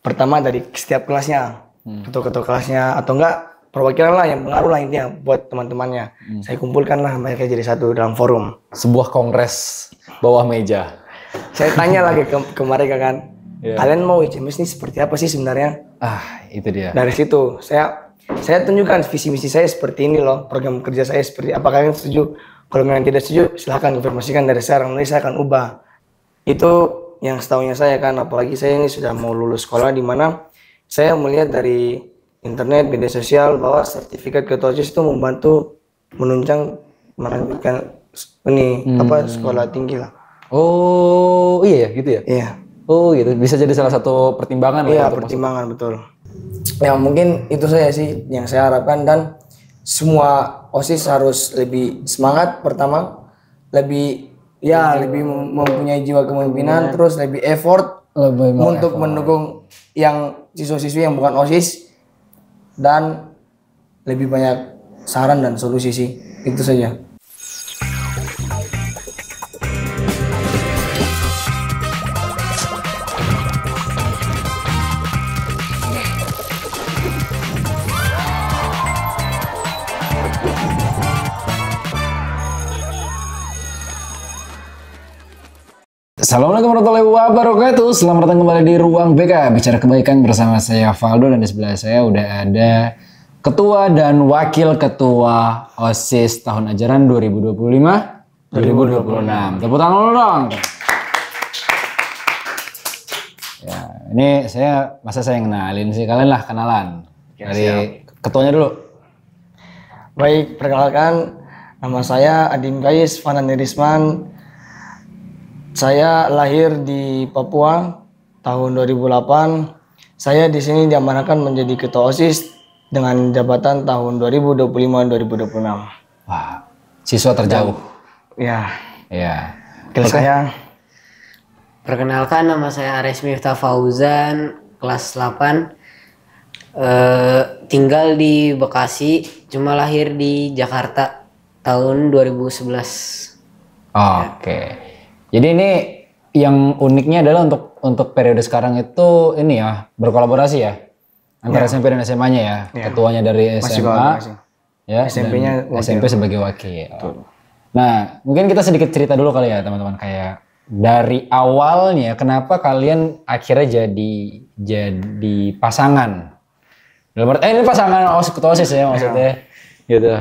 pertama dari setiap kelasnya, ketua-ketua kelasnya atau enggak perwakilan lah yang pengaruh lah intinya buat teman-temannya. Saya kumpulkan lah mereka jadi satu dalam forum. Sebuah kongres bawah meja. Saya tanya lagi ke mereka kan, kalian mau ICMS ini seperti apa sih sebenarnya? Itu dia. Dari situ saya tunjukkan visi misi saya seperti ini loh, program kerja saya seperti apa, kalian setuju? Kalau kalian tidak setuju, silahkan konfirmasikan dari sekarang, nanti saya akan ubah. Itu yang setahunya saya kan, apalagi saya ini sudah mau lulus sekolah di mana saya melihat dari internet, media sosial bahwa sertifikat ketua OSIS itu membantu menunjang melanjutkan ini sekolah tinggi lah. Oh iya gitu ya? Iya. Oh gitu, bisa jadi salah satu pertimbangan lah. Iya, pertimbangan betul. Ya mungkin itu saya sih yang saya harapkan, dan semua OSIS harus lebih semangat pertama, lebih mempunyai jiwa kepemimpinan, terus lebih effort untuk mendukung yang siswa-siswi yang bukan OSIS, dan lebih banyak saran dan solusi sih, itu saja. Assalamualaikum warahmatullahi wabarakatuh. Selamat datang kembali di Ruang BK, bicara kebaikan bersama saya Valdo, dan di sebelah saya udah ada Ketua dan Wakil Ketua OSIS tahun ajaran 2025-2026. Tepuk tangan dulu dong. Ya, ini saya kenalin sih, kalian lah kenalan. Dari ketuanya dulu. Baik, perkenalkan, nama saya Adim Gais Fanani Risman. Saya lahir di Papua tahun 2008. Saya di sini diamanahkan menjadi ketua OSIS dengan jabatan tahun 2025-2026. Wah, siswa terjauh. Ya. Iya. Saya perkenalkan, nama saya Ares Miftah Fauzan, kelas 8. Tinggal di Bekasi, cuma lahir di Jakarta tahun 2011. Oke. Jadi ini yang uniknya adalah untuk periode sekarang itu ini ya, berkolaborasi ya antara SMP dan SMA-nya ya. Ketuanya dari SMA, ya, SMP-nya SMP sebagai wakil. Nah, mungkin kita sedikit cerita dulu kali ya teman-teman, kayak dari awalnya kenapa kalian akhirnya jadi pasangan. Dalam arti ini pasangan ketua OSIS ya maksudnya, gitu.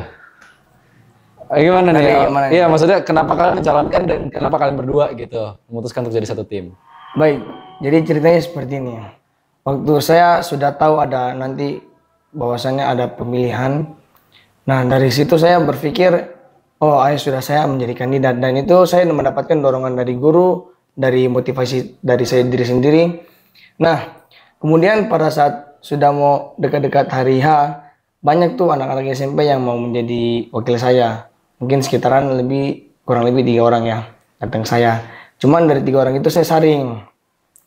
Gimana nih? Iya, maksudnya kenapa kalian mencalonkan dan kenapa kalian berdua gitu memutuskan untuk jadi satu tim? Baik, jadi ceritanya seperti ini. Waktu saya sudah tahu ada nanti bahwasannya ada pemilihan. Nah, dari situ saya berpikir, oh ayo sudah saya menjadi kandidat, dan itu saya mendapatkan dorongan dari guru, dari motivasi dari saya diri sendiri. Nah, kemudian pada saat sudah mau dekat-dekat hari H, banyak tuh anak-anak SMP yang mau menjadi wakil saya. Mungkin sekitaran kurang lebih 3 orang ya datang saya. Cuman dari 3 orang itu saya saring.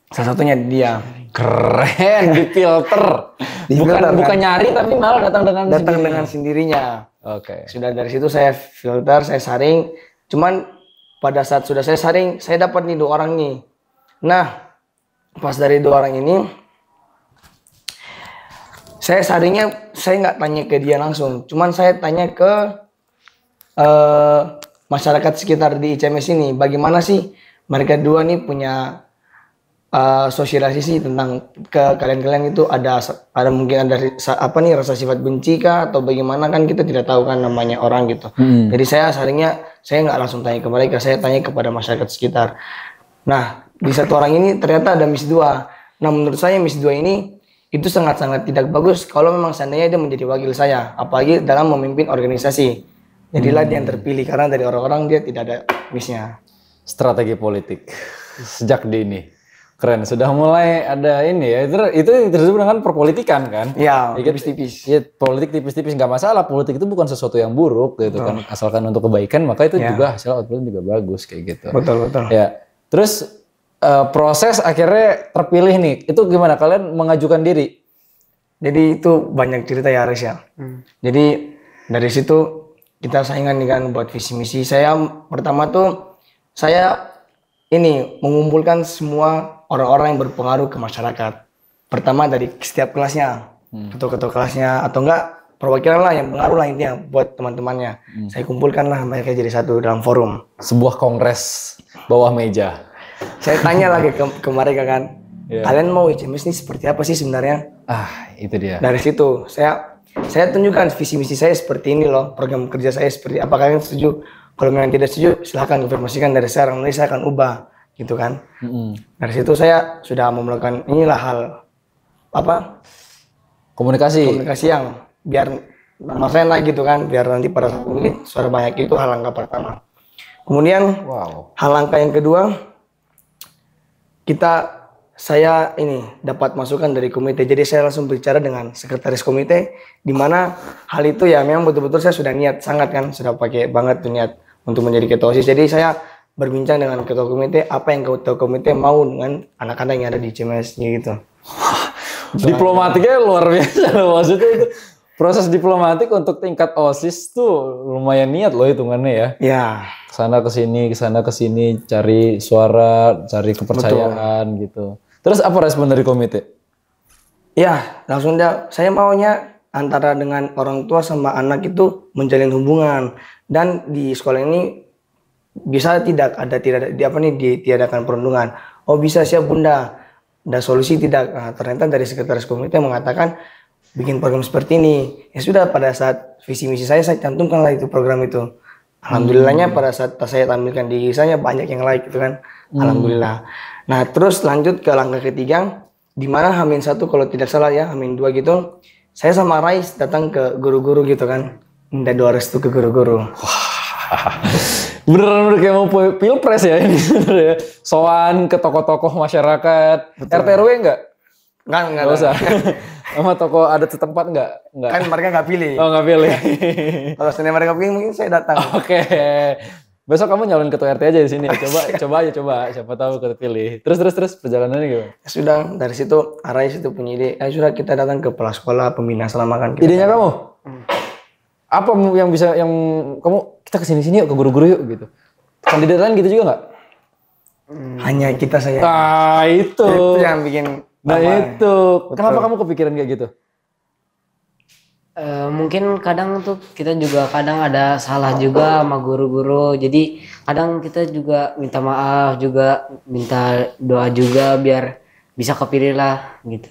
Salah satunya dia. Keren, difilter. Bukan nyari tapi malah datang dengan sendirinya. Oke. Sudah dari situ saya filter, saya saring. Cuman pada saat sudah saya saring, saya dapat nih 2 orang nih. Nah, pas dari 2 orang ini, saya saringnya saya nggak tanya ke dia langsung. Cuman saya tanya ke masyarakat sekitar di ICMS ini, bagaimana sih mereka 2 nih punya sosialisasi tentang ke kalian itu ada mungkin ada rasa sifat benci kah atau bagaimana, kan kita tidak tahu kan namanya orang gitu. Jadi saya nggak langsung tanya ke mereka, saya tanya kepada masyarakat sekitar. Nah, di 1 orang ini ternyata ada Miss 2. Nah, menurut saya Miss 2 ini itu sangat-sangat tidak bagus kalau memang seandainya dia menjadi wakil saya, apalagi dalam memimpin organisasi. Jadilah dia yang terpilih karena dari orang-orang dia tidak ada missnya. Strategi politik sejak dini. Keren, sudah mulai ada ini ya. Itu disebut dengan perpolitikan kan? Iya, tipis-tipis. Ya, politik tipis-tipis nggak masalah. Politik itu bukan sesuatu yang buruk gitu kan. Asalkan untuk kebaikan, maka itu juga hasil output juga bagus kayak gitu. Betul. Ya. Terus proses akhirnya terpilih nih. Itu gimana kalian mengajukan diri? Jadi itu banyak cerita ya Aris ya. Jadi dari situ kita saingan nih kan buat visi misi. Saya pertama tuh saya ini mengumpulkan semua orang-orang yang berpengaruh ke masyarakat. pertama dari setiap kelasnya, ketua-ketua kelasnya atau enggak perwakilan lah yang pengaruh lah intinya buat teman-temannya. Saya kumpulkan lah mereka jadi satu dalam forum. Sebuah kongres bawah meja. Saya tanya lagi ke mereka kan, kalian mau ICMS ini seperti apa sih sebenarnya? Itu dia. Dari situ saya tunjukkan visi misi saya seperti ini loh, program kerja saya seperti apa, kalian setuju? Kalau memang tidak setuju silahkan konfirmasikan dari sekarang, nanti saya akan ubah gitu kan. Dari situ saya sudah melakukan inilah hal apa Komunikasi yang biar nama saya naik gitu kan, biar nanti pada saat ini suara banyak, itu hal langkah pertama. Kemudian hal langkah yang kedua, saya ini dapat masukan dari komite, jadi saya langsung bicara dengan sekretaris komite, di mana hal itu ya memang betul-betul saya sudah niat sangat kan, sudah pakai banget tuh niat untuk menjadi ketua OSIS. Jadi saya berbincang dengan ketua komite, apa yang ketua komite mau dengan anak-anak yang ada di CMS gitu. Diplomatiknya luar biasa loh, maksudnya itu proses diplomatik untuk tingkat OSIS tuh lumayan niat loh hitungannya ya. Ya. Kesana kesini, cari suara, cari kepercayaan. Betul. Gitu. Terus apa respon dari komite? Ya, langsung saya maunya antara dengan orang tua sama anak itu menjalin hubungan, dan di sekolah ini bisa ditiadakan perundungan. Oh bisa, siap bunda. Dan solusi tidak. Nah, ternyata dari sekretaris komite mengatakan bikin program seperti ini. Ya sudah, pada saat visi misi saya cantumkanlah itu program itu. Alhamdulillahnya pada saat saya tampilkan di saya banyak yang like gitu kan. Alhamdulillah. Nah terus lanjut ke langkah ketiga, di mana H-1 kalau tidak salah ya, H-2 gitu, saya sama Rais datang ke guru-guru gitu kan, minta doa restu ke guru-guru. Beneran kayak mau pilpres ya ini sebenarnya. Soan ke tokoh-tokoh masyarakat. Betul. RT RW enggak? Enggak usah. Sama tokoh adat setempat enggak? Kan mereka nggak pilih. Oh nggak pilih. Kalau seandainya mereka pilih mungkin saya datang. Oke. Besok kamu nyalon ketua RT aja di sini. Coba aja. Siapa tahu kepilih. Terus perjalanannya gimana? Ya sudah, dari situ Arais itu punya ide. Sudah kita datang ke kepala sekolah, pembina selama kan. Idenya kamu? Apa yang kamu kita kesini yuk, ke guru-guru yuk gitu. Kandidat lain gitu juga nggak? Hanya kita saja. Itu. Itu yang bikin. Nah itu, kenapa kamu kepikiran kayak gitu? Mungkin kadang tuh kita juga kadang ada salah juga sama guru-guru. Jadi kadang kita juga minta maaf juga, minta doa juga biar bisa kepilih lah gitu.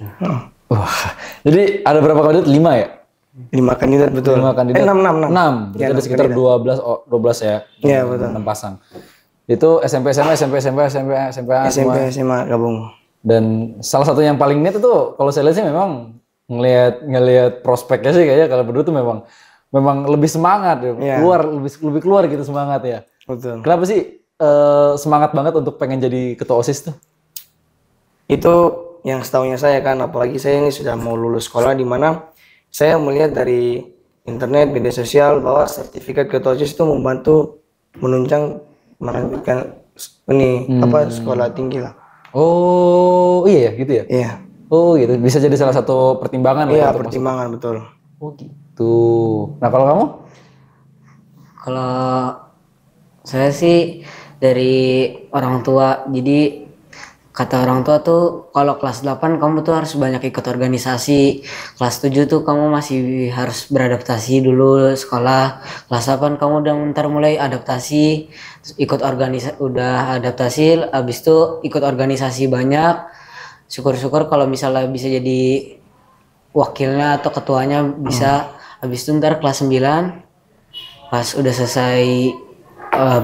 Wah, jadi ada berapa kandidat? 5 ya? 5 kandidat betul. 5 kandidat. 6. Berarti ada sekitar 12 ya? Iya betul. 6 pasang. Itu SMP, SMA gabung. Dan salah satu yang paling niat itu kalau saya lihat sih memang ngelihat prospeknya sih kayaknya kalau berdua tuh memang lebih semangat ya. Lebih keluar gitu semangat ya. Betul. Kenapa sih semangat banget untuk pengen jadi ketua OSIS tuh? Itu yang setahunya saya kan, apalagi saya ini sudah mau lulus sekolah, di mana saya melihat dari internet, media sosial bahwa sertifikat ketua OSIS itu membantu menunjang melanjutkan sekolah tinggi lah. Oh iya gitu ya? Iya. Oh gitu, bisa jadi salah satu pertimbangan lah. Iya, pertimbangan betul. Oh gitu. Nah kalau kamu? Kalau saya sih dari orang tua, jadi kata orang tua tuh kalau kelas 8 kamu tuh harus banyak ikut organisasi, kelas 7 tuh kamu masih harus beradaptasi dulu sekolah, kelas 8 kamu udah ntar mulai adaptasi, ikut organisasi, udah adaptasi, abis itu ikut organisasi banyak, syukur-syukur kalau misalnya bisa jadi wakilnya atau ketuanya bisa, abis itu ntar kelas 9 pas udah selesai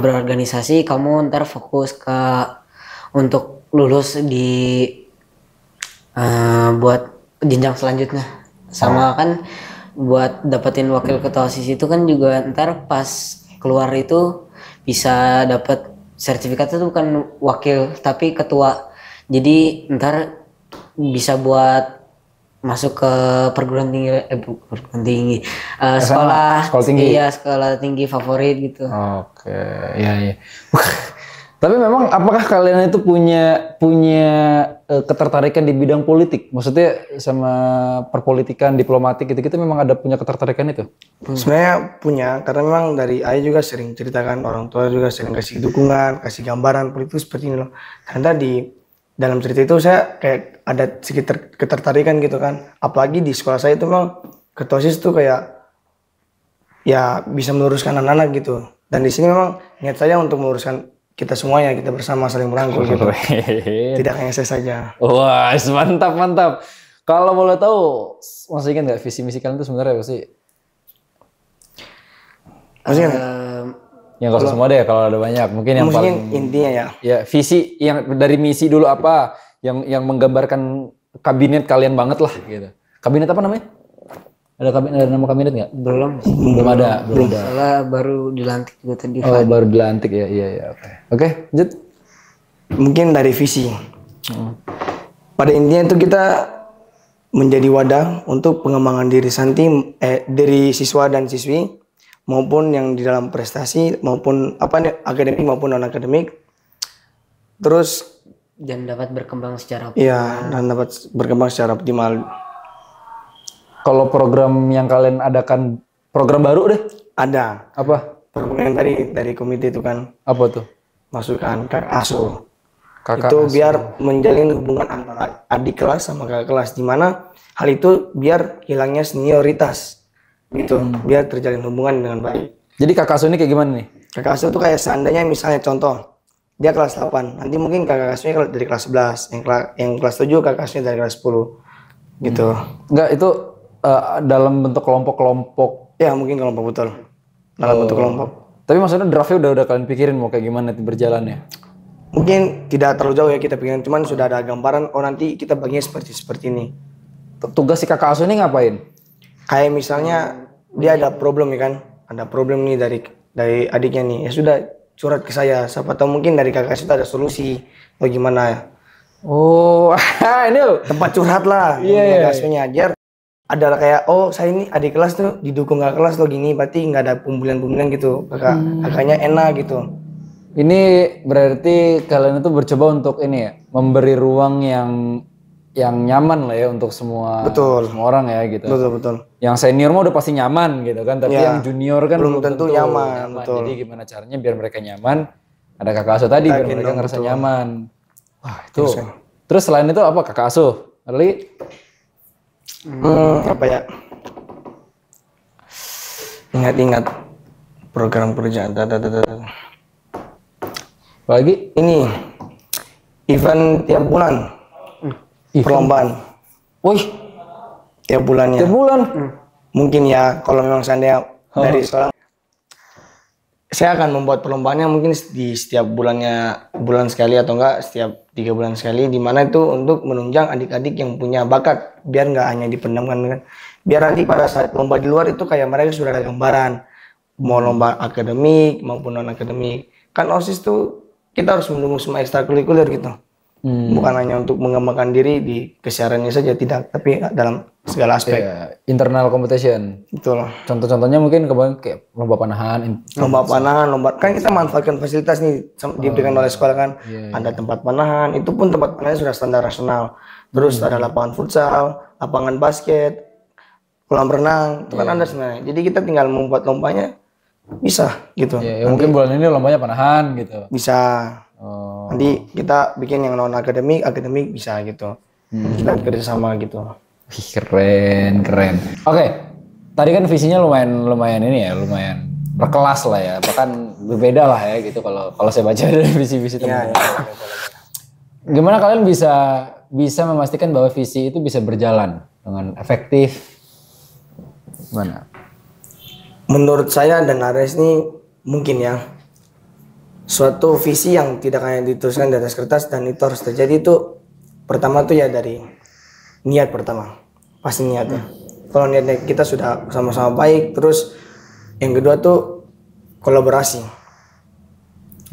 berorganisasi kamu ntar fokus ke untuk lulus di buat jenjang selanjutnya, sama kan buat dapetin wakil ketua OSIS itu kan juga ntar pas keluar itu bisa dapat sertifikat itu bukan wakil tapi ketua, jadi ntar bisa buat masuk ke perguruan tinggi, sekolah tinggi. Iya, sekolah tinggi favorit gitu. Oke, iya. Tapi memang apakah kalian itu punya ketertarikan di bidang politik? Maksudnya sama perpolitikan, diplomatik gitu-gitu memang ada punya ketertarikan itu? Sebenarnya punya, karena memang dari ayah juga sering ceritakan, orang tua juga sering kasih dukungan, kasih gambaran politik seperti ini loh. Karena di dalam cerita itu saya kayak ada sekitar ketertarikan gitu kan. Apalagi di sekolah saya itu memang ketua OSIS tuh kayak ya bisa meluruskan anak-anak gitu. Dan di sini memang niat saya untuk meluruskan kita semuanya, kita bersama saling merangkul gitu. Tidak hanya saya saja. Wah, mantap mantap. Kalau boleh tahu, masih ingat nggak visi misi kalian itu sebenarnya apa sih? Masih ingat? Yang kalau semua deh, kalau ada banyak. Mungkin yang Mungkin paling intinya ya. ya visi yang dari misi dulu apa? Yang menggambarkan kabinet kalian banget lah gitu. Kabinet apa namanya? Ada nama kabinet nggak? Belum sih. Belum ada. Soalnya baru dilantik juga tadi. Oh, baru dilantik ya. Iya. Oke, lanjut. Mungkin dari visi. Pada intinya itu kita menjadi wadah untuk pengembangan diri siswa dan siswi maupun yang di dalam prestasi maupun akademik maupun non akademik. Terus Dan dapat berkembang secara optimal. iya, dan dapat berkembang secara optimal. Kalau program yang kalian adakan, program baru deh. Ada Apa? program yang tadi dari komite itu kan Apa tuh? masukkan kakak asuh. Kakak Itu asuh. biar menjalin hubungan antara adik kelas sama kakak kelas, di mana hal itu biar hilangnya senioritas gitu, biar terjalin hubungan dengan baik. Jadi kakak asuh ini kayak gimana nih? Kakak asuh itu kayak seandainya misalnya contoh dia kelas 8, nanti mungkin kakak asuhnya dari kelas 11, yang kelas 7 kakak asuhnya dari kelas 10 gitu. Enggak, itu dalam bentuk kelompok-kelompok. Ya mungkin kelompok betul, dalam bentuk kelompok. Tapi maksudnya draftnya udah kalian pikirin mau kayak gimana nanti berjalannya? Mungkin tidak terlalu jauh ya kita pikirin, cuman sudah ada gambaran, oh nanti kita baginya seperti ini. Tugas si kakak asuh ini ngapain? Kayak misalnya dia ada problem ya kan, ada problem nih dari adiknya nih, ya sudah curhat ke saya, siapa tahu mungkin dari kakak itu ada solusi atau gimana. Oh, ini loh. Tempat curhat lah, Iya. kakak asuhnya ajar. Ada kayak, oh saya ini adik kelas tuh didukung kakak kelas tuh gini, berarti nggak ada pembulian-pembulian gitu, kakaknya enak gitu. Ini berarti kalian itu bercoba untuk ini ya, memberi ruang yang nyaman lah ya untuk semua orang ya gitu. Betul. Yang senior mah udah pasti nyaman gitu kan, tapi Ya, yang junior kan belum tentu nyaman. Betul. Jadi gimana caranya biar mereka nyaman? Ada kakak asuh tadi biar mereka ngerasa nyaman. Wah itu. Terus selain itu apa kakak asuh? Early? Apa ya? Ingat-ingat program kerja. Apalagi? Ini event tiap bulan, perlombaan Wih, tiap bulannya. tiap bulan. Mungkin ya kalau memang seandainya dari sekolah, saya akan membuat perlombaannya mungkin di setiap bulan sekali atau enggak setiap 3 bulan sekali, di mana itu untuk menunjang adik-adik yang punya bakat biar nggak hanya dipendamkan kan, biar nanti pada saat lomba di luar itu kayak mereka sudah ada gambaran mau lomba akademik maupun non akademik kan. OSIS tuh kita harus mendukung semua ekstrakurikuler gitu, bukan hanya untuk mengembangkan diri di kesiarannya saja, tidak, tapi dalam segala aspek. Internal competition. Betul. Contoh-contohnya mungkin kayak lomba panahan. Lomba kan kita manfaatkan fasilitas nih diberikan oleh sekolah kan. Ada tempat panahan, itu pun tempat panahan sudah standar nasional. Terus ada lapangan futsal, lapangan basket, kolam renang, itu kan ada sebenarnya. Jadi kita tinggal membuat lombanya bisa gitu. Ya, mungkin bulan ini lombanya panahan gitu. Bisa. Nanti kita bikin yang non akademik bisa gitu. Kita kerjasama gitu. Wih, keren. Oke, tadi kan visinya lumayan ini ya, lumayan berkelas lah ya, bahkan berbeda lah ya gitu kalau saya baca dari visi-visi teman-teman. Gimana kalian bisa memastikan bahwa visi itu bisa berjalan dengan efektif? Gimana? Menurut saya dan Ares ini mungkin ya suatu visi yang tidak hanya dituliskan di atas kertas dan itu harus terjadi, itu pertama tuh ya dari niat pertama, pasti niatnya. Kalau niatnya kita sudah sama-sama baik, terus yang kedua tuh kolaborasi.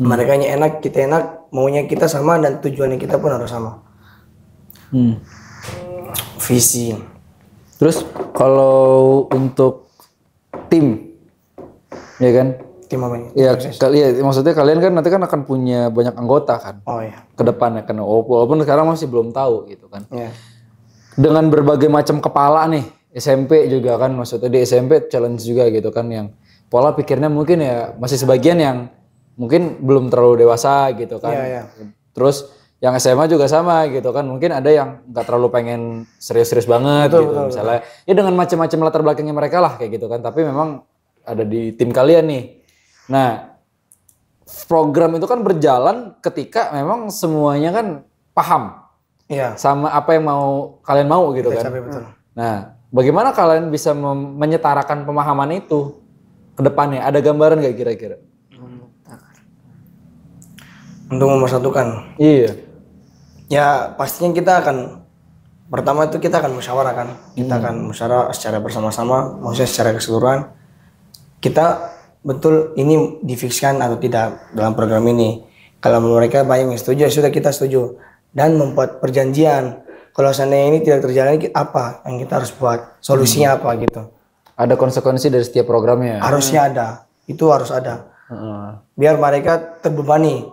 Merekanya enak, kita enak, maunya kita sama dan tujuannya kita pun harus sama. Visi. Terus kalau untuk tim, ya kan? Tim apa ini? Iya, maksudnya kalian kan nanti kan akan punya banyak anggota kan? Oh iya. Ke depannya kan, walaupun sekarang masih belum tahu gitu kan? Iya. Dengan berbagai macam kepala nih, SMP juga kan, maksudnya di SMP challenge juga gitu kan, yang pola pikirnya mungkin ya masih sebagian yang mungkin belum terlalu dewasa gitu kan. Iya. Terus yang SMA juga sama gitu kan. Mungkin ada yang nggak terlalu pengen serius-serius banget gitu. Misalnya ya dengan macam-macam latar belakangnya mereka lah kayak gitu kan. Tapi memang ada di tim kalian nih. Nah, program itu kan berjalan ketika memang semuanya kan paham. Iya. Sama apa yang kalian mau gitu kan. Betul. Nah, bagaimana kalian bisa menyetarakan pemahaman itu ke depannya? Ada gambaran nggak kira-kira? Untuk mempersatukan. Iya. Ya pastinya kita akan pertama itu kita akan musyawarah kan. Kita akan musyawarah secara bersama-sama, maksudnya secara keseluruhan. Kita betul ini difikskan atau tidak dalam program ini. Kalau mereka banyak yang setuju, sudah kita setuju. Dan membuat perjanjian. Kalau seandainya ini tidak terjalani, apa yang kita harus buat? Solusinya apa gitu. Ada konsekuensi dari setiap programnya? Harusnya ada. Itu harus ada. Biar mereka terbebani.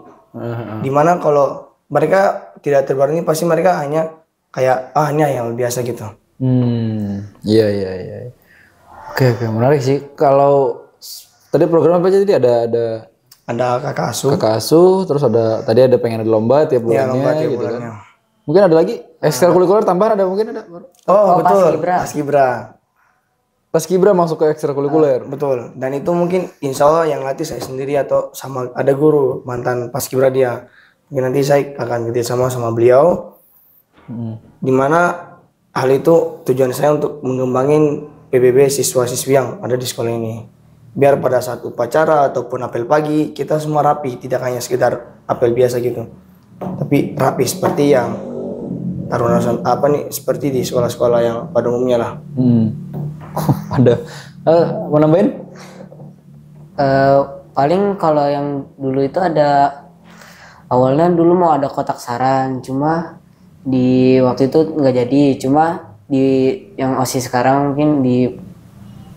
Dimana kalau mereka tidak terbebani, pasti mereka hanya kayak, ini yang biasa gitu. Iya. Oke, menarik sih. Kalau tadi program apa aja tadi Ada kakak asuh. Kakak asuh, terus tadi ada pengen ada lomba tiap bulannya, lomba tiap gitu bulannya. kan. Mungkin ada lagi ekstrakurikuler tambahan mungkin ada. Betul. Paskibra masuk ke ekstrakurikuler. Betul. Dan itu mungkin insya Allah yang latih saya sendiri atau sama ada guru mantan paskibra dia. Mungkin nanti saya akan kerjasama sama beliau. Dimana hal itu tujuan saya untuk mengembangin PBB siswa-siswi yang ada di sekolah ini. Biar pada saat upacara ataupun apel pagi kita semua rapi, tidak hanya sekedar apel biasa gitu. Tapi rapi seperti yang taruna seperti di sekolah-sekolah yang pada umumnya lah. Ada mau nambahin? Paling kalau yang dulu itu ada awalnya dulu mau ada kotak saran, cuma di waktu itu nggak jadi. Cuma di yang OSIS sekarang mungkin di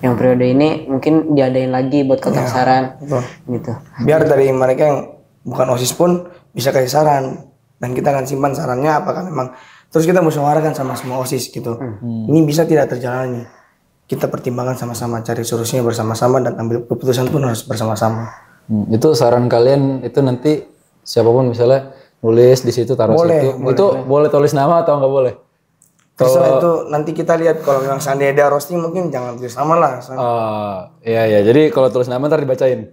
yang periode ini mungkin diadain lagi buat kotak saran. Betul. Gitu. Biar dari mereka yang bukan OSIS pun bisa kasih saran dan kita akan simpan sarannya apakah memang terus kita musyawarahkan sama semua OSIS gitu. Ini bisa tidak terjalani. Kita pertimbangkan sama-sama, cari solusinya bersama-sama dan ambil keputusan pun harus bersama-sama. Itu saran kalian itu nanti siapapun misalnya nulis di situ taruh situ. Itu boleh tulis nama atau nggak boleh? Terserah itu nanti kita lihat kalau memang seandainya ada roasting mungkin jangan tulis nama lah. Iya. Jadi kalau tulis nama ntar dibacain.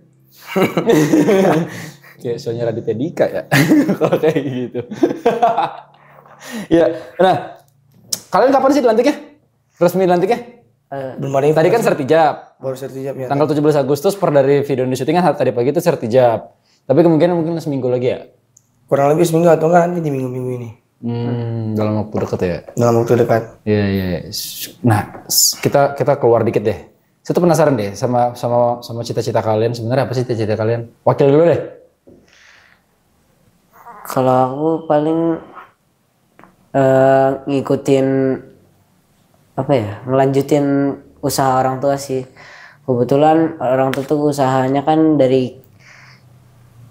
Kayak soalnya Raditya Dika ya. Kalau kayak gitu. Ya. Nah, kalian kapan sih dilantiknya? Resmi dilantiknya? Belum ada Tadi kan sertijab. Baru sertijab ya. Tanggal 17 Agustus per dari video di syuting kan tadi pagi itu sertijab. Tapi kemungkinan mungkin seminggu lagi ya? Kurang lebih seminggu atau enggak nanti di minggu-minggu ini. Dalam waktu dekat ya? Dalam waktu dekat. Iya. Nah, kita keluar dikit deh. Saya tuh penasaran deh sama cita-cita kalian. Sebenarnya apa sih cita-cita kalian? Wakil dulu deh. Kalau aku paling ngikutin ngelanjutin usaha orang tua sih. Kebetulan orang tua tuh usahanya kan dari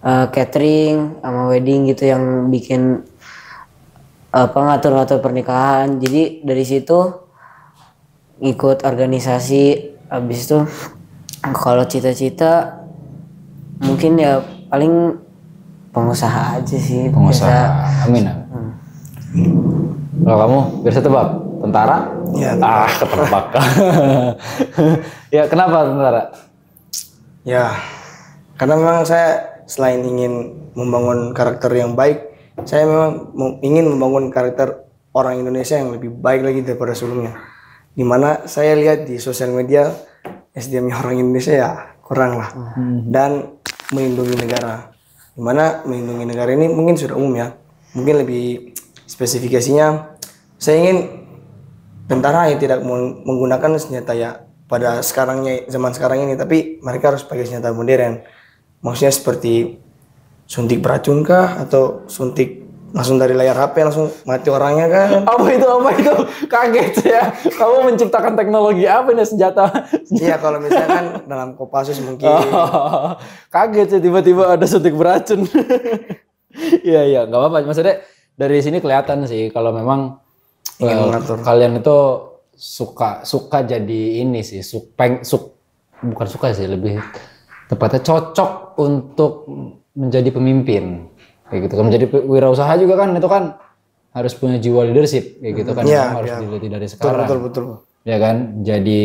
catering sama wedding gitu yang bikin ngatur-ngatur pernikahan. Jadi dari situ ikut organisasi. Habis itu kalau cita-cita mungkin ya paling pengusaha aja sih. Pengusaha. Amin. Kalau kamu biar saya tebak, tentara? Ya. Ketebak. Ya kenapa tentara? Ya, karena memang saya selain ingin membangun karakter yang baik, saya memang ingin membangun karakter orang Indonesia yang lebih baik lagi daripada sebelumnya. Dimana saya lihat di sosial media SDM orang Indonesia ya kurang lah. Dan melindungi negara. Dimana melindungi negara ini mungkin sudah umum ya. Mungkin lebih spesifikasinya saya ingin tentara yang tidak menggunakan senjata ya pada zaman sekarang ini, tapi mereka harus pakai senjata modern. Maksudnya seperti suntik beracun kah atau suntik langsung dari layar HP langsung mati orangnya kan? Apa itu? Kaget ya. Kamu menciptakan teknologi apa nih senjata? Iya, kalau misalkan dalam Kopassus mungkin. Kaget ya tiba-tiba ada suntik beracun. Iya, nggak apa-apa. Maksudnya dari sini kelihatan sih kalau memang kalian itu suka jadi ini sih, bukan suka sih, lebih tepatnya cocok untuk menjadi pemimpin. kayak gitu kan. Menjadi wirausaha juga kan itu kan harus punya jiwa leadership kayak gitu kan, harus diliti dari sekarang. Betul. Ya kan, jadi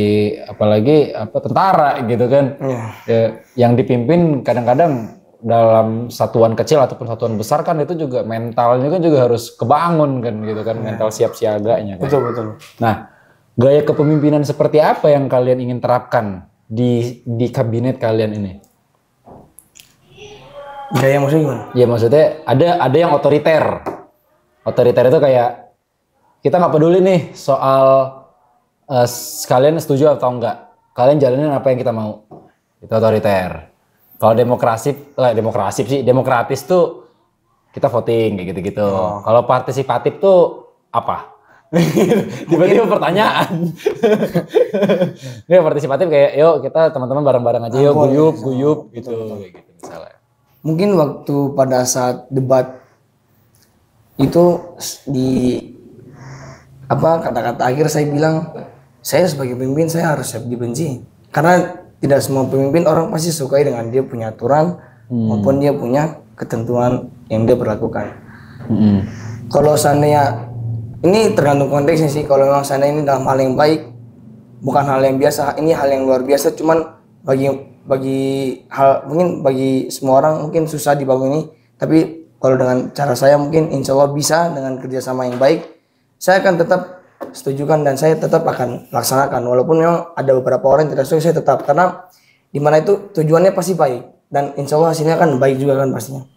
apalagi tentara gitu kan, ya, yang dipimpin kadang-kadang dalam satuan kecil ataupun satuan besar kan itu juga mentalnya kan juga harus kebangun kan gitu kan, mental siap siaganya. Kan. Betul. Nah, gaya kepemimpinan seperti apa yang kalian ingin terapkan di kabinet kalian ini? Gaya maksudnya gimana? Ya maksudnya ada yang otoriter. Otoriter itu kayak kita nggak peduli nih soal kalian setuju atau enggak, kalian jalanin apa yang kita mau, itu otoriter. Kalau demokratis tuh kita voting kayak gitu-gitu. Kalau partisipatif tuh apa? Tiba-tiba pertanyaan. Ya partisipatif kayak yuk kita teman-teman bareng-bareng aja yuk guyup gitu kayak gitu misalnya. Mungkin waktu pada saat debat itu di kata-kata akhir saya bilang, saya sebagai pemimpin saya harus siap dibenci karena tidak semua pemimpin orang pasti sukai dengan dia punya aturan maupun dia punya ketentuan yang dia berlakukan. Kalau seandainya ini tergantung konteksnya sih, kalau memang seandainya ini dalam hal yang baik, bukan hal yang biasa, ini hal yang luar biasa, cuman bagi semua orang mungkin susah dibangun ini, tapi kalau dengan cara saya mungkin insya Allah bisa dengan kerjasama yang baik, saya akan tetap setujukan dan saya tetap akan laksanakan walaupun memang ada beberapa orang yang tidak setuju, saya tetap, karena dimana itu tujuannya pasti baik dan insya Allah hasilnya akan baik juga kan pastinya.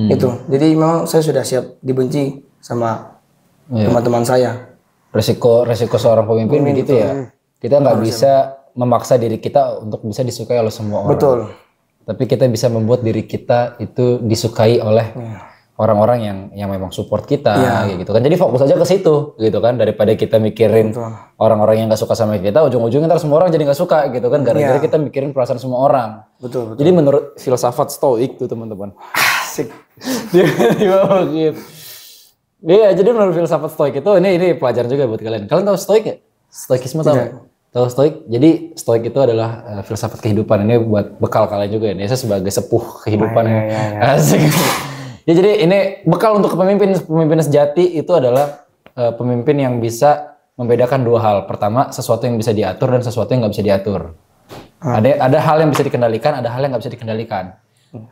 Itu jadi memang saya sudah siap dibenci sama teman-teman saya. Resiko seorang pemimpin begitu ya, kita nggak bisa memaksa diri kita untuk bisa disukai oleh semua orang. Betul. Tapi kita bisa membuat diri kita itu disukai oleh orang-orang yang memang support kita gitu kan. Jadi fokus aja ke situ gitu kan, daripada kita mikirin orang-orang yang nggak suka sama kita, ujung-ujungnya ntar semua orang jadi nggak suka gitu kan, gara-gara kita mikirin perasaan semua orang. Betul. Jadi menurut filsafat stoik tuh teman-teman. Asik. Gitu. Iya, jadi menurut filsafat stoik itu ini pelajaran juga buat kalian. Kalian tahu stoik ya? Stoikisme tahu? Tahu stoik? Jadi stoik itu adalah filsafat kehidupan. Ini buat bekal kalian juga ya. Saya sebagai sepuh kehidupan. Asik. Ya, jadi ini bekal untuk pemimpin sejati itu adalah pemimpin yang bisa membedakan dua hal. Pertama, sesuatu yang bisa diatur dan sesuatu yang nggak bisa diatur. Ada hal yang bisa dikendalikan, ada hal yang nggak bisa dikendalikan.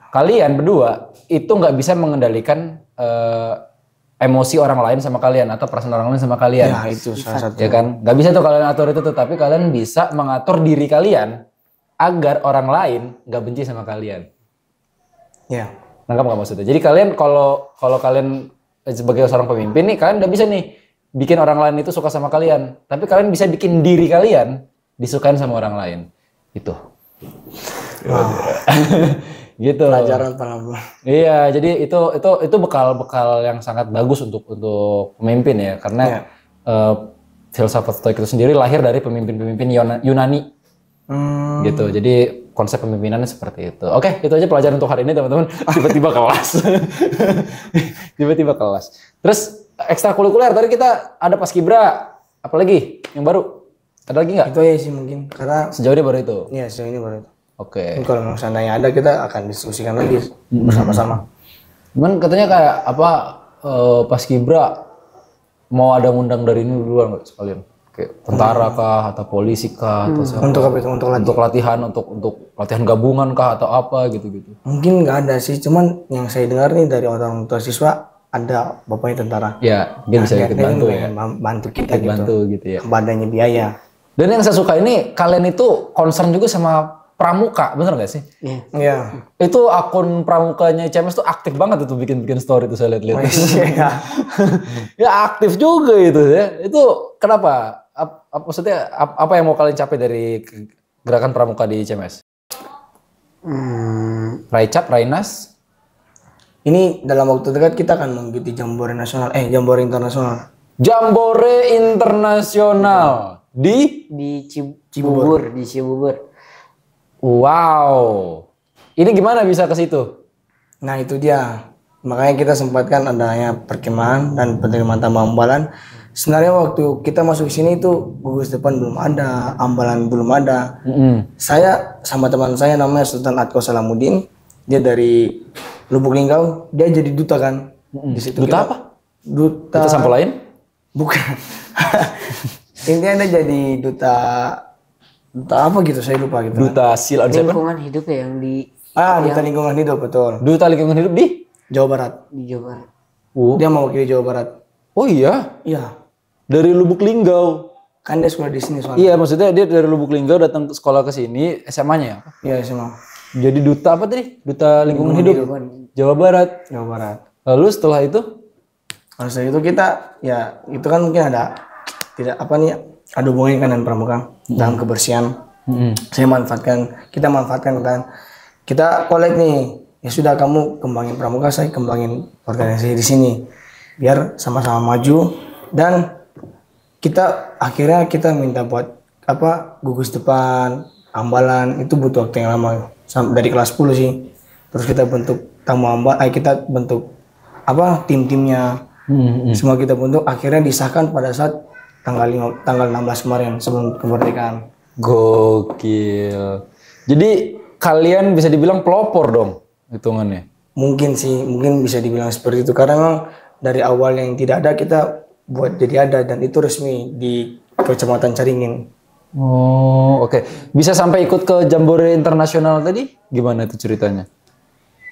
Kalian berdua itu nggak bisa mengendalikan emosi orang lain sama kalian atau perasaan orang lain sama kalian. Ya, itu salah satu. Ya kan? Nggak bisa tuh kalian atur itu tuh, tapi kalian bisa mengatur diri kalian agar orang lain nggak benci sama kalian. Ya. Nangkap nggak maksudnya? Jadi kalian kalau kalian sebagai seorang pemimpin nih, kalian udah bisa nih bikin orang lain itu suka sama kalian, tapi kalian bisa bikin diri kalian disukain sama orang lain. Itu. Wow. Gitu. Pelajaran pengalaman. Iya, jadi itu bekal yang sangat bagus untuk pemimpin ya, karena filsafat stoik itu sendiri lahir dari pemimpin-pemimpin Yunani. Gitu. Jadi konsep pemimpinannya seperti itu. Oke, itu aja pelajaran untuk hari ini teman-teman. Tiba-tiba kelas. Tiba-tiba kelas. Terus ekstrakurikuler tadi kita ada paskibra, apalagi yang baru? Ada lagi nggak? Itu aja sih mungkin, karena sejauh ini baru itu. Iya, sejauh ini baru itu. Oke. Kalau seandainya ada kita akan diskusikan lagi bersama-sama. Cuman katanya kayak paskibra mau ada ngundang dari ini duluan nggak sekalian? Kayak tentara kah atau polisi kah atau siapa? Untuk apa itu? Untuk latihan, untuk latihan gabungan kah atau apa gitu-gitu? Mungkin nggak ada sih, cuman yang saya dengar nih dari orang tua siswa ada bapaknya tentara. Ya, dia bisa ikut bantu ya. Bantu kita gitu ya. Badannya biaya. Dan yang saya suka ini kalian itu concern juga sama pramuka, bener gak sih? Iya. Itu akun pramukanya CMS tuh aktif banget itu bikin story itu saya lihat-lihat. Ya aktif juga itu ya. Itu kenapa? Maksudnya apa yang mau kalian capai dari gerakan pramuka di CMS? Raicap, Rainas? Ini dalam waktu dekat kita akan mengikuti Jambore Nasional, Jambore Internasional. Jambore Internasional di Cibubur, di Cibubur. Wow, ini gimana bisa ke situ? Nah itu dia, makanya kita sempatkan adanya perkemahan dan penerimaan tambah ambalan. Sebenarnya waktu kita masuk sini itu gugus depan belum ada, ambalan belum ada. Saya sama teman saya namanya Sultan Atko Salamuddin, Dia dari Lubuk Linggau, dia jadi duta kan. Di situ Duta apa? Duta Duta sampel lain? bukan. Intinya dia jadi duta apa gitu, saya lupa gitu. Duta Seal on Seven? Lingkungan hidup ya yang di Duta lingkungan hidup, betul. Duta lingkungan hidup di? Jawa Barat. di Jawa Barat. Dia mewakili Jawa Barat. Oh iya? Iya. Dari Lubuk Linggau. Kan dia sekolah di sini soalnya. Iya, maksudnya dia dari Lubuk Linggau datang ke sekolah ke sini, SMA-nya. Iya, semua. Jadi duta apa tadi? Duta lingkungan hidup Jawa Barat. Jawa Barat. Lalu setelah itu? Setelah itu kita, ya itu kan mungkin ada ada hubungannya kan dengan pramuka dalam kebersihan. Kita manfaatkan kan. Kita kolek nih. Ya sudah, kamu kembangin pramuka, saya kembangin organisasi di sini. Biar sama-sama maju, dan akhirnya kita minta buat gugus depan, ambalan, itu butuh waktu yang lama. Dari kelas 10 sih. Terus kita bentuk kita bentuk tim-timnya. Semua kita bentuk, akhirnya disahkan pada saat tanggal 16 kemarin sebelum kemerdekaan. Gokil. Jadi kalian bisa dibilang pelopor dong hitungannya. Mungkin bisa dibilang seperti itu, karena memang dari awal yang tidak ada kita buat jadi ada, dan itu resmi di Kecamatan Caringin. Oh, oke. Bisa sampai ikut ke Jambore Internasional tadi? Gimana itu ceritanya?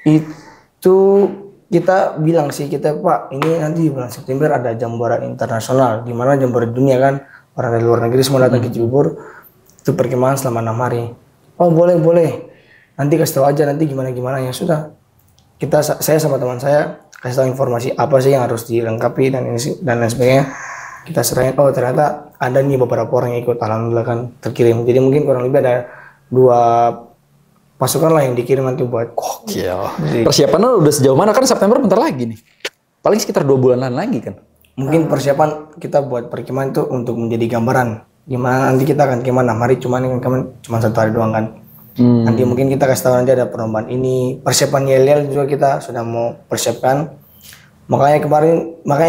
Itu kita bilang sih, Pak, ini nanti di bulan September ada Jambore Internasional, di mana Jambore dunia kan, orang dari luar negeri semua datang ke Cibubur. Itu perkemahan selama 6 hari. Oh, boleh. Nanti kasih tahu aja nanti gimana ya sudah. Saya sama teman saya kasih tahu informasi apa sih yang harus dilengkapi dan lain sebagainya. Kita serahin, oh ternyata ada nih beberapa orang yang ikut, alhamdulillah kan terkirim. Jadi mungkin kurang lebih ada 2 pasukan lah yang dikirim nanti buat. Persiapannya udah sejauh mana? Kan September bentar lagi nih. Paling sekitar 2 bulanan lagi kan. Mungkin persiapan kita buat perkemahan itu untuk menjadi gambaran gimana nanti kita akan kemana 6 hari, cuma 1 hari doang kan. Nanti mungkin kita kasih tahu nanti ada perlombaan ini, persiapan yel-yel juga kita sudah mau persiapkan. Makanya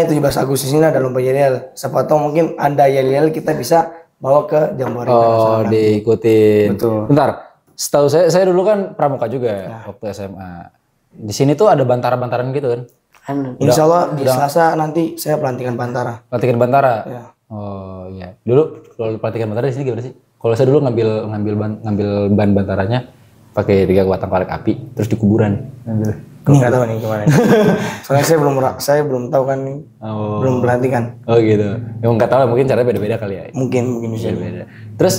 17 Agustus ini ada lomba yel-yel. Siapa tahu mungkin ada yel-yel kita bisa bawa ke Jambore. Oh, diikutin. Betul. Bentar, setahu saya dulu kan pramuka juga waktu SMA. Di sini tuh ada bantaran-bantaran gitu kan? Insya Allah di Selasa nanti saya pelantikan bantara. Pelantikan bantara? Ya. Oh iya. Dulu kalau pelantikan bantara di sini gimana sih? Kalau saya dulu ngambil ban bantaranya pakai 3 batang korek api terus di kuburan. Ini nggak tahu nih gimana. Soalnya saya belum tahu kan nih. Belum pelantikan. Oh gitu. Emang nggak tahu, mungkin caranya beda-beda kali ya. Mungkin bisa. Beda. Terus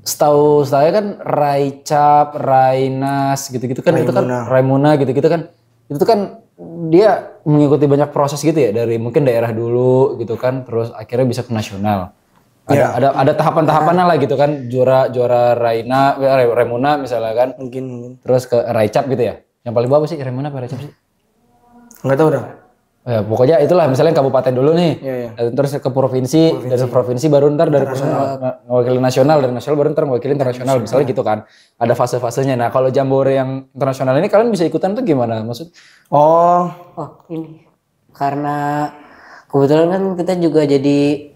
setahu saya kan Raicap, Rainas gitu-gitu kan, itu kan Raimuna gitu-gitu kan. Itu kan dia mengikuti banyak proses gitu ya, dari mungkin daerah dulu gitu kan, terus akhirnya bisa ke nasional. Ada tahapan-tahapannya lah gitu kan, juara Raimuna misalnya kan. Mungkin. Terus ke Raicap gitu ya. Yang paling bawah sih Raimuna apa Raicap sih? Enggak tahu dah. Ya, pokoknya itulah, misalnya kabupaten dulu nih. Terus ke provinsi, dari provinsi baru ntar dari mewakili nasional, dari nasional baru ntar mewakili internasional, misalnya gitu kan. Ada fase-fasenya. Nah, kalau Jambore yang internasional ini kalian bisa ikutan tuh gimana maksud? Oh, ini karena kebetulan kan kita juga jadi,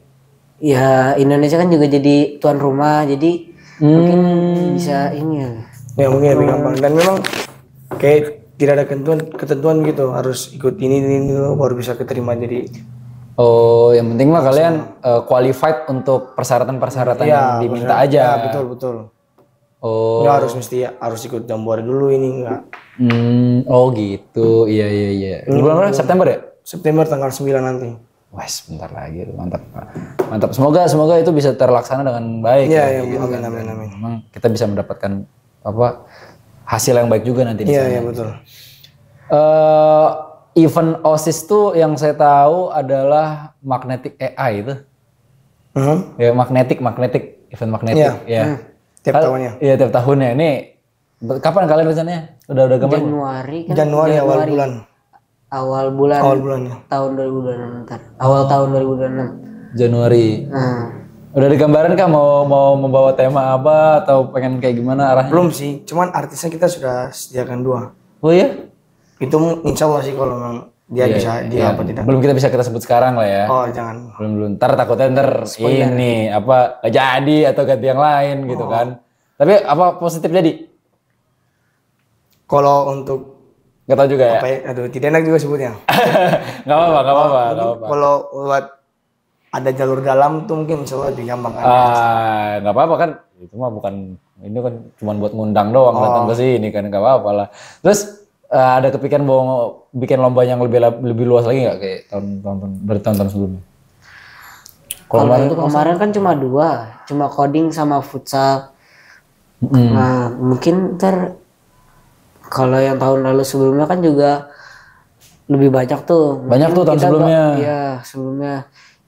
ya Indonesia kan juga jadi tuan rumah, jadi mungkin bisa ini ya. Ya mungkin lebih gampang, dan memang kayak tidak ada ketentuan gitu, harus ikut ini baru bisa keterima jadi. Oh, yang penting mah kalian qualified untuk persyaratan-persyaratan yang diminta aja. Ya, betul. Oh. Nggak harus ikut Jambore dulu ini enggak. Oh gitu, iya. Bulan berapa? September ya? September tanggal 9 nanti. Wah, sebentar lagi, mantap. Semoga itu bisa terlaksana dengan baik. Iya, amin. Memang kita bisa mendapatkan hasil yang baik juga nanti di sana. Iya, betul. Event OSIS tuh yang saya tahu adalah Magnetic AI itu. Ya, magnetic, event magnetic. Iya. Tiap tahunnya. Iya, tiap tahunnya. Ini kapan kalian rencananya? Udah gambar? Januari awal bulan. Awal bulan ya. Tahun 2026 ntar. Awal tahun 2026. Januari. Udah digambaran kah mau membawa tema apa atau pengen kayak gimana arahnya? Belum sih, cuman artisnya kita sudah sediakan 2. Oh iya? Itu insya Allah sih kalau memang dia bisa apa tidak. Belum kita sebut sekarang lah ya. Oh jangan. Belum. Ntar takutnya ini apa gak jadi atau ganti yang lain gitu kan. Tapi apa positif jadi? Kalau untuk Nggak tahu juga ya? apa ya? Aduh, tidak enak juga sebutnya. Nggak apa-apa, nggak apa-apa. Kalau buat ada jalur dalam tuh mungkin insya Allah lebih gampang kan. Nggak apa-apa kan? Itu mah bukan, ini kan cuma buat ngundang doang datang ke sini kan, nggak apa-apa lah. Terus ada kepikiran mau bikin lomba yang lebih luas lagi nggak kayak tahun-tahun dari tahun-tahun sebelumnya? Kalau kemarin kan cuma 2, cuma coding sama futsal. Nah mungkin ntar kalau yang tahun lalu sebelumnya kan juga lebih banyak tuh. Banyak tuh tahun sebelumnya. Iya sebelumnya.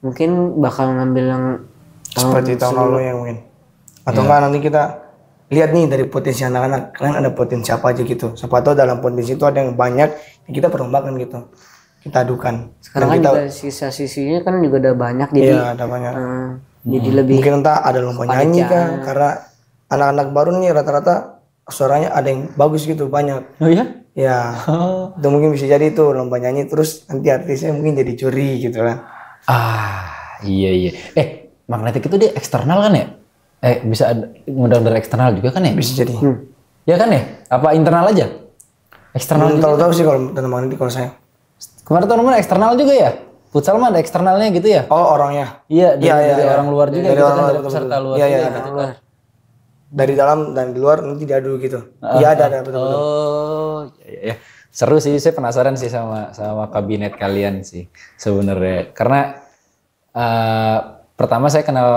Mungkin bakal ngambil yang seperti tahun lalu yang mungkin. Atau enggak nanti kita lihat nih dari potensi anak-anak. Kalian ada potensi apa aja gitu. Siapa tahu dalam potensi itu ada yang banyak yang kita perombakan gitu. Kita adukan. Sekarang kan juga sisa-sisinya kan juga udah banyak jadi. Iya ada banyak. Jadi lebih. Mungkin entah ada lomba nyanyi kan. Karena anak-anak baru nih rata-rata suaranya ada yang bagus gitu banyak. Oh iya? Ya. Itu mungkin bisa jadi tuh lomba nyanyi terus nanti artisnya mungkin jadi juri gitu kan. Iya. Magnetik itu dia eksternal kan ya? Bisa ngundang dari eksternal juga kan ya? Bisa jadi. Ya kan ya? Apa internal aja? Eksternal juga. Tahu-tahu sih kalau tentang magnetik kalau saya. Kemarin teman-teman eksternal juga ya? Futsal mah ada eksternalnya gitu ya? Oh orangnya? Iya, dari orang luar juga dari gitu orang kan, luar, dari peserta luar. Iya, ada. Dari dalam dan di luar nanti diadu gitu. Iya ada betul. Oh, iya. Seru sih, saya penasaran sih sama kabinet kalian sih sebenarnya. Karena pertama saya kenal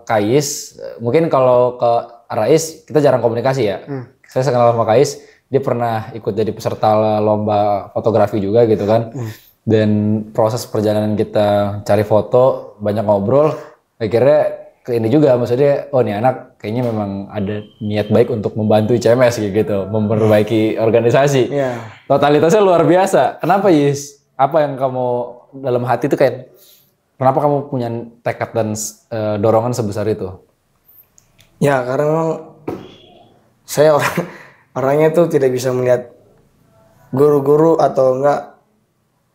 Kais, mungkin kalau ke Rais kita jarang komunikasi ya. Saya kenal sama Kais, dia pernah ikut jadi peserta lomba fotografi juga gitu kan. Dan proses perjalanan kita cari foto, banyak ngobrol, akhirnya ke ini juga, maksudnya oh nih anak kayaknya memang ada niat baik untuk membantu ICMS gitu, memperbaiki organisasi. Totalitasnya luar biasa. Kenapa Yis? Apa yang kamu dalam hati itu kayak, kenapa kamu punya tekad dan dorongan sebesar itu? Ya karena memang saya orangnya tuh tidak bisa melihat guru-guru atau enggak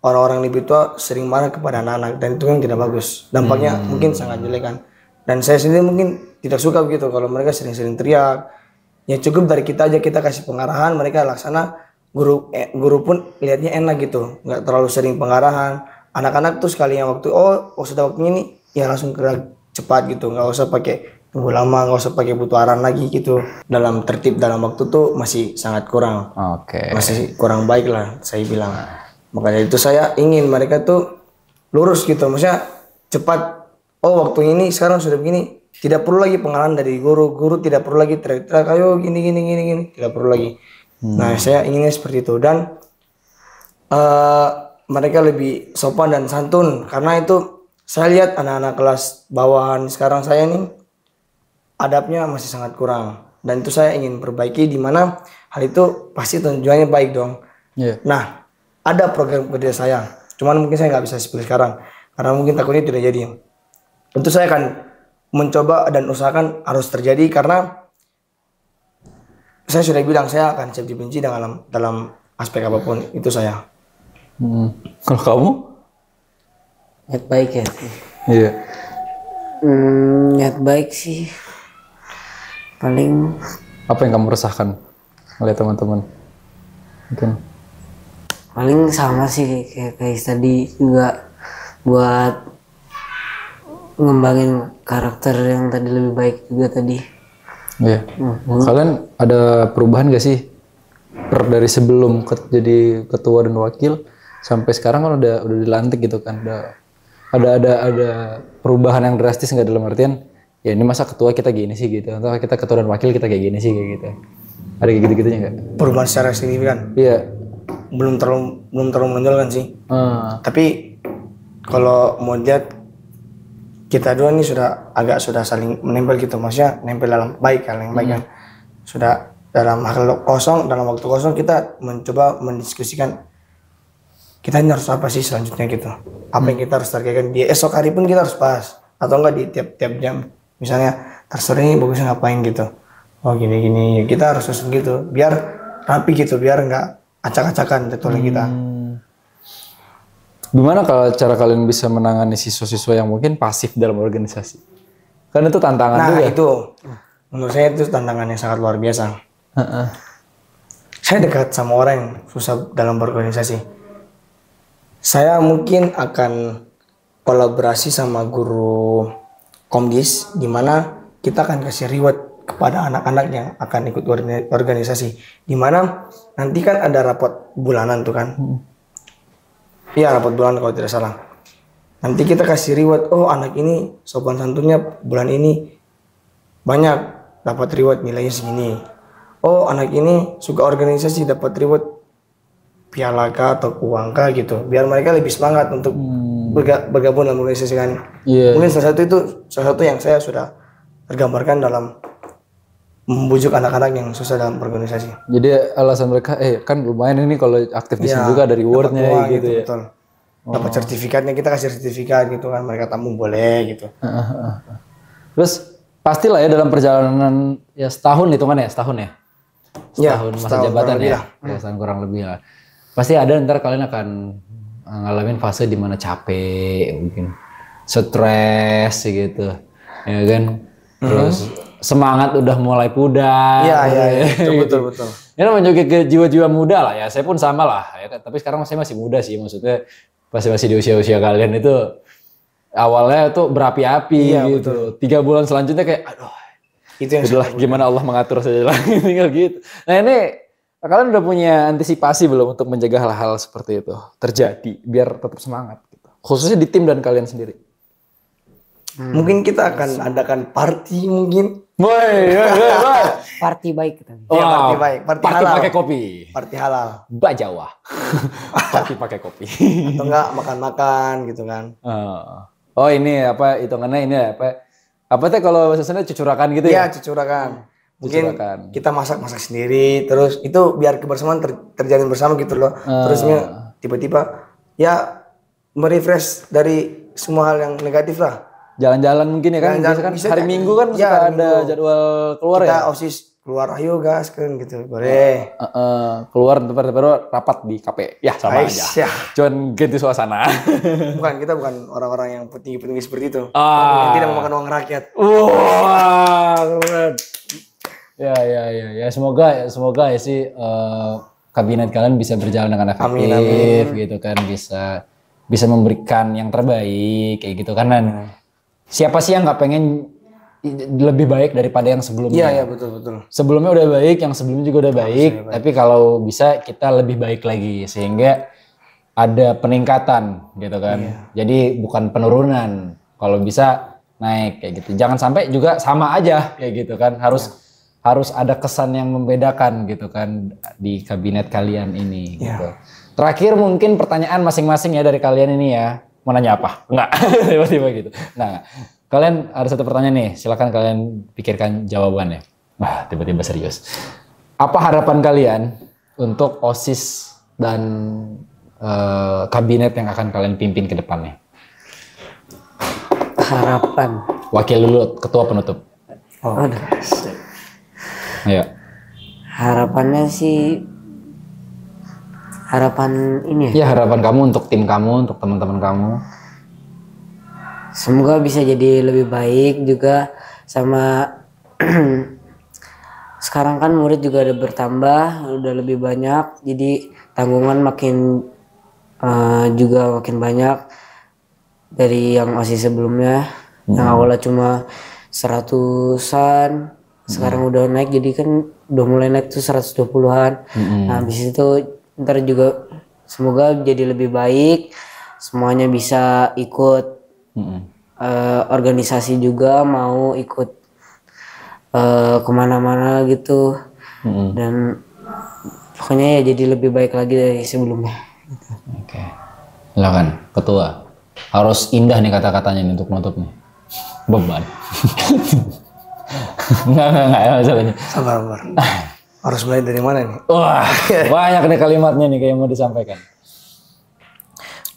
orang-orang lebih tua sering marah kepada anak-anak dan itu kan tidak bagus. Dampaknya mungkin sangat jelek kan. Dan saya sendiri mungkin tidak suka begitu kalau mereka sering-sering teriak. Ya cukup dari kita aja, kita kasih pengarahan, mereka laksana, guru pun lihatnya enak gitu, nggak terlalu sering pengarahan. Anak-anak tuh sekali yang waktu, sudah waktunya ini, ya langsung gerak cepat gitu, nggak usah pakai tunggu lama, nggak usah pakai butuh arahan lagi gitu. Dalam tertib dalam waktu tuh masih sangat kurang, masih kurang baik lah saya bilang. Makanya itu saya ingin mereka tuh lurus gitu, maksudnya cepat. Waktu ini sekarang sudah begini, tidak perlu lagi pengarahan dari guru tidak perlu lagi teriak-teriak, ayo gini, tidak perlu lagi. Nah saya inginnya seperti itu dan mereka lebih sopan dan santun karena itu saya lihat anak-anak kelas bawahan sekarang saya nih adabnya masih sangat kurang dan itu saya ingin perbaiki di mana hal itu pasti tujuannya baik dong. Nah ada program kerja saya, cuman mungkin saya nggak bisa seperti sekarang karena mungkin takutnya tidak jadi. Tentu saya akan mencoba dan usahakan harus terjadi karena saya sudah bilang saya akan siap dibenci dalam aspek apapun itu saya. Kalau kamu? Niat baik ya. Iya. Niat baik sih. Paling. Apa yang kamu resahkan oleh teman-teman? Mungkin. Paling sama sih kayak tadi juga buat ngembangin karakter yang tadi lebih baik juga tadi. Iya. Kalian ada perubahan gak sih dari sebelum jadi ketua dan wakil sampai sekarang kan udah dilantik gitu kan? Ada perubahan yang drastis nggak dalam artian ya ini masa ketua kita gini sih gitu atau kita ketua dan wakil kita kayak gini sih kayak gitu? Ada kayak gitu-gitunya nggak? Perubahan secara signifikan? Iya. Belum terlalu menonjol kan sih. Tapi kalau mau lihat kita dua ini sudah saling menempel gitu, maksudnya nempel dalam baik kan, yang baik kan. Sudah dalam waktu kosong kita mencoba mendiskusikan kita ini harus apa sih selanjutnya gitu. Apa yang kita harus targetkan di esok hari pun kita harus bahas atau enggak di tiap jam. Misalnya terserah ini bagusnya ngapain gitu. Oh gini kita harus susun gitu biar rapi gitu, biar enggak acak-acakan jadwalnya kita. Gimana kalau cara kalian bisa menangani siswa-siswa yang mungkin pasif dalam organisasi? Kan itu tantangan juga. Nah itu, menurut saya itu tantangan yang sangat luar biasa. saya dekat sama orang yang susah dalam berorganisasi. Saya mungkin akan kolaborasi sama guru Komdis, di mana kita akan kasih reward kepada anak-anak yang akan ikut organisasi. Di mana nanti kan ada rapot bulanan tuh kan. Iya, rapot bulanan kalau tidak salah. Nanti kita kasih reward, oh anak ini sopan santunnya bulan ini banyak dapat reward nilainya segini. Oh anak ini suka organisasi dapat reward piala kah atau uang kah gitu. Biar mereka lebih semangat untuk bergabung dalam organisasi kan. Mungkin salah satu yang saya sudah tergambarkan dalam membujuk anak-anak yang susah dalam organisasi. Jadi alasan mereka, kan lumayan ini kalau aktif di sini juga ada rewardnya gitu ya. Betul. Dapat sertifikatnya, kita kasih sertifikat gitu kan, mereka tamu boleh gitu. Terus pastilah ya dalam perjalanan ya setahun hitungan ya, setahun ya. Setahun masa jabatan ya. Setahun kurang lebih lah. Pasti ada ntar kalian akan ngalamin fase dimana capek, mungkin stres gitu, ya kan. Terus semangat udah mulai pudar. Iya, betul. Ini namanya juga ke jiwa-jiwa muda lah ya. Saya pun sama lah ya kan. Tapi sekarang saya masih muda sih, maksudnya masih di usia-usia kalian itu awalnya tuh berapi-api gitu. Betul. 3 bulan selanjutnya kayak aduh. Itu yang itulah gimana Allah mengatur saja lah tinggal gitu. Nah ini kalian udah punya antisipasi belum untuk mencegah hal-hal seperti itu terjadi biar tetap semangat gitu. Khususnya di tim dan kalian sendiri. Mungkin kita akan adakan party mungkin. Party baik kita. Party baik. Party halal. Pakai kopi. Party halal. Mbak Jawa. Party pakai kopi. Atau enggak makan-makan gitu kan. Oh ini apa hitungannya ini apa teh kalau bahasanya cucurakan gitu ya? Iya, cucurakan. Mungkin kita masak sendiri, terus itu biar kebersamaan terjalin bersama gitu loh. Terusnya tiba-tiba ya merefresh dari semua hal yang negatif lah. Jalan-jalan mungkin ya kan? Biasa kan hari Minggu kan suka ada jadwal keluar kita ya? Kita OSIS keluar, ayo gas kan gitu, boleh. Keluar tempat-tempat rapat di KP, ya sama aja. Cuman ganti suasana. Kita bukan orang-orang yang petinggi-petinggi seperti itu. Yang tidak memakan uang rakyat. Wah, keren. Ya semoga ya sih kabinet kalian bisa berjalan dengan efektif gitu kan, bisa memberikan yang terbaik kayak gitu kan. Siapa sih yang nggak pengen lebih baik daripada yang sebelumnya? Iya betul. Sebelumnya udah baik, yang sebelumnya juga udah baik. Tapi kalau bisa kita lebih baik lagi sehingga ada peningkatan gitu kan. Iya. Jadi bukan penurunan. Kalau bisa naik kayak gitu. Jangan sampai juga sama aja kayak gitu kan. Harus ada kesan yang membedakan gitu kan di kabinet kalian ini. Gitu. Terakhir mungkin pertanyaan masing-masing ya dari kalian ini ya. Mau nanya apa? Enggak, tiba-tiba gitu. Nah, kalian ada satu pertanyaan nih, silakan kalian pikirkan jawabannya. Wah, tiba-tiba serius. Apa harapan kalian untuk OSIS dan kabinet yang akan kalian pimpin ke depannya? Harapan. Wakil dulu, ketua penutup. Ayo. Harapannya sih ini ya. Harapan kamu untuk tim kamu, untuk teman-teman kamu. Semoga bisa jadi lebih baik juga sama sekarang kan murid juga udah bertambah, udah lebih banyak. Jadi tanggungan makin banyak dari yang OSIS sebelumnya. Yang awalnya cuma 100-an, sekarang udah naik jadi kan udah mulai naik tuh 120-an. Nah, habis itu ntar juga semoga jadi lebih baik, semuanya bisa ikut organisasi juga, mau ikut kemana-mana gitu, dan pokoknya ya jadi lebih baik lagi dari sebelumnya. Oke, silakan ketua. Harus indah nih kata-katanya nih untuk menutup nih. Beban. Enggak masalahnya. Sabar. Harus mulai dari mana nih? Wah, banyak nih kalimatnya nih kayak mau disampaikan.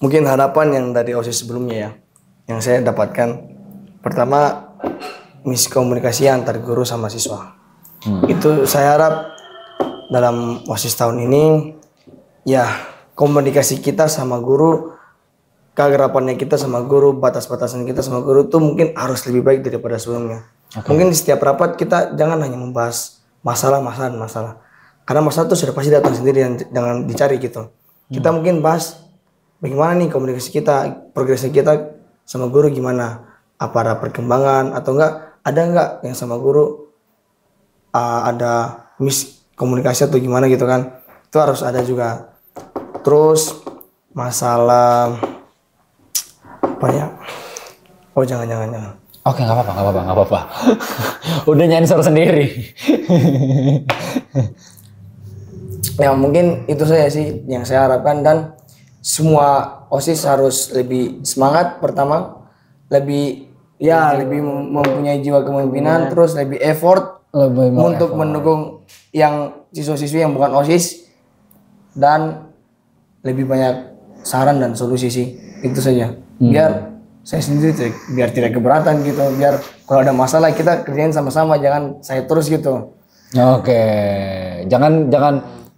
Mungkin harapan yang dari OSIS sebelumnya ya, yang saya dapatkan, pertama miskomunikasi antar guru sama siswa. Itu saya harap dalam OSIS tahun ini, ya komunikasi kita sama guru, keakrabannya kita sama guru, batas-batasan kita sama guru itu mungkin harus lebih baik daripada sebelumnya. Mungkin di setiap rapat kita jangan hanya membahas masalah. Karena masalah itu sudah pasti datang sendiri dan jangan dicari gitu. Kita mungkin bahas bagaimana nih komunikasi kita, progresnya kita sama guru gimana, apa ada perkembangan atau ada enggak yang sama guru ada miskomunikasi atau gimana gitu kan, itu harus ada juga. Terus masalah apa ya, oh jangan. Oke, nggak apa-apa. Udah nyensor sendiri. Ya mungkin itu saja sih yang saya harapkan, dan semua OSIS harus lebih semangat pertama, lebih mempunyai jiwa kepemimpinan, terus lebih effort untuk mendukung yang siswa-siswi yang bukan OSIS, dan lebih banyak saran dan solusi sih, itu saja. Biar saya sendiri biar tidak keberatan gitu, biar kalau ada masalah kita kerjain sama-sama, jangan saya terus gitu. Oke, jangan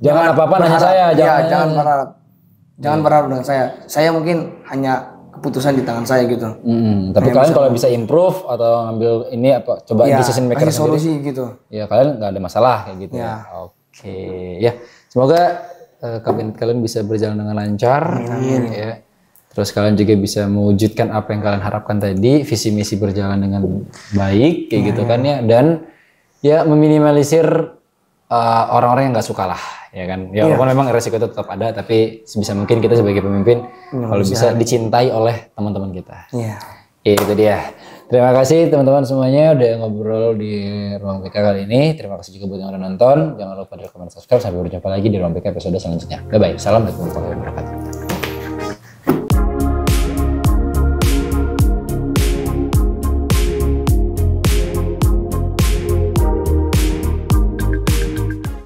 apa-apa nanya saya, jangan berharap dengan saya. Saya mungkin hanya keputusan di tangan saya gitu. Tapi kalian kalau bisa improve atau ngambil ini apa, coba decision maker sendiri, solusi gitu. Ya kalian nggak ada masalah kayak gitu. Ya. Oke, ya semoga kabinet kalian bisa berjalan dengan lancar. Amin. Ya. Terus kalian juga bisa mewujudkan apa yang kalian harapkan tadi, visi misi berjalan dengan baik kayak gitu kan ya, dan ya meminimalisir orang-orang yang nggak suka lah, ya kan. Ya walaupun memang resiko itu tetap ada, tapi sebisa mungkin kita sebagai pemimpin kalau bisa dicintai oleh teman-teman kita. Iya. Itu dia. Terima kasih teman-teman semuanya udah ngobrol di Ruang PK kali ini. Terima kasih juga buat yang udah nonton. Jangan lupa di komen, subscribe. Sampai berjumpa lagi di Ruang PK episode selanjutnya. Bye bye. Salam dan warahmatullahi wabarakatuh.